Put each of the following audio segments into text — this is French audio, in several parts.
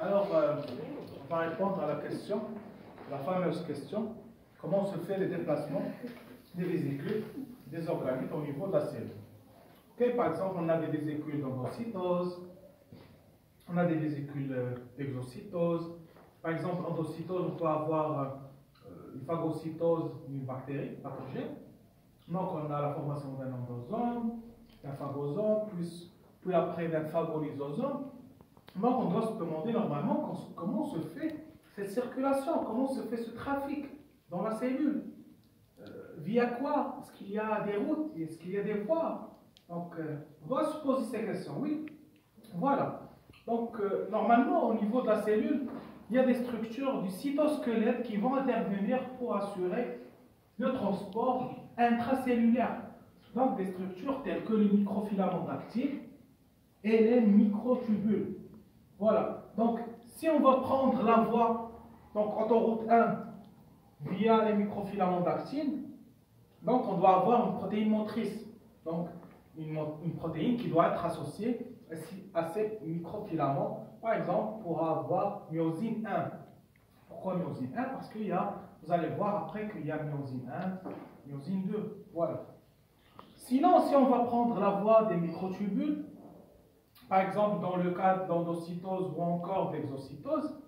Alors, on va répondre à la question, la fameuse question, comment se fait le déplacement des vésicules, des organites au niveau de la cellule. Okay, par exemple, on a des vésicules d'endocytose, on a des vésicules d'exocytose. Par exemple, endocytose, on peut avoir une phagocytose d'une bactérie pathogène. Donc, on a la formation d'un endosome, d'un phagosome, puis après d'un phagolyzosome. Donc, on doit se demander normalement comment se fait cette circulation, comment se fait ce trafic dans la cellule. Via quoi? Est-ce qu'il y a des routes? Est-ce qu'il y a des voies? Donc, on doit se poser ces questions, oui. Voilà. Donc, normalement, au niveau de la cellule, il y a des structures du cytosquelette qui vont intervenir pour assurer le transport intracellulaire. Donc, des structures telles que le microfilament d'actine et les microtubules. Voilà. Donc, si on va prendre la voie, donc autoroute 1, via les microfilaments d'actine, donc on doit avoir une protéine motrice. Donc, une protéine qui doit être associée à ces microfilaments. Par exemple, pour avoir myosine 1. Pourquoi myosine 1? Parce qu'il y a, vous allez voir après qu'il y a myosine 1, myosine 2. Voilà. Sinon, si on va prendre la voie des microtubules, par exemple dans le cas d'endocytose ou encore d'exocytose,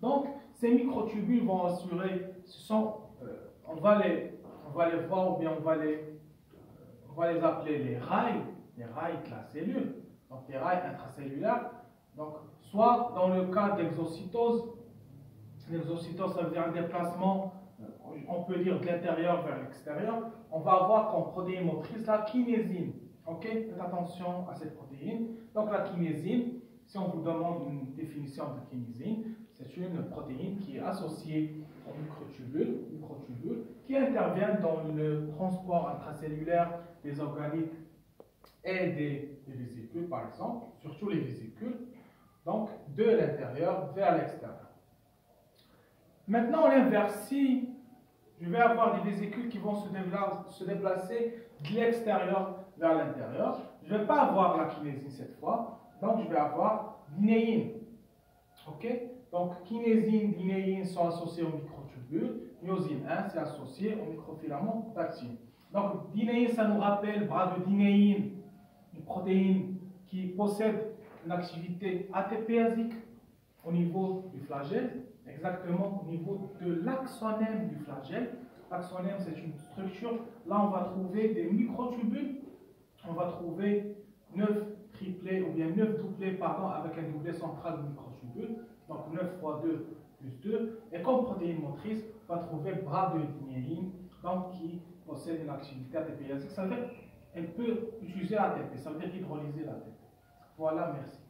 donc ces microtubules vont assurer, on va les voir ou bien on va les appeler les rails de la cellule, donc les rails intracellulaires. Donc, soit dans le cas d'exocytose, l'exocytose ça veut dire un déplacement, on peut dire de l'intérieur vers l'extérieur, on va avoir comme protéine motrice la kinésine. Ok, faites attention à cette protéine. Donc la kinésine, si on vous demande une définition de kinésine, c'est une protéine qui est associée aux microtubules qui interviennent dans le transport intracellulaire des organites et des vésicules, par exemple, surtout les vésicules, donc de l'intérieur vers l'extérieur. Maintenant, l'inverse, si je vais avoir des vésicules qui vont se déplacer de l'extérieur vers l'intérieur, je ne vais pas avoir la kinésine cette fois, donc je vais avoir dinéine. Ok? Donc kinésine, dinéine sont associés aux microtubules, myosine 1 c'est associé au microfilament d'actine. Donc dinéine, ça nous rappelle bras de dinéine, une protéine qui possède une activité ATPasique au niveau du flagelle, exactement au niveau de l'axonème du flagelle. L'axonème, c'est une structure. Là, on va trouver des microtubules. On va trouver 9 triplés ou bien 9 doublés, pardon, avec un doublet central de microtubules. Donc 9 fois 2 plus 2. Et comme protéine motrice, on va trouver bras de dinéine, donc qui possède une activité ATPasique. Ça veut dire qu'elle peut utiliser l'ATP, ça veut dire hydrolyser l'ATP. Voilà, merci.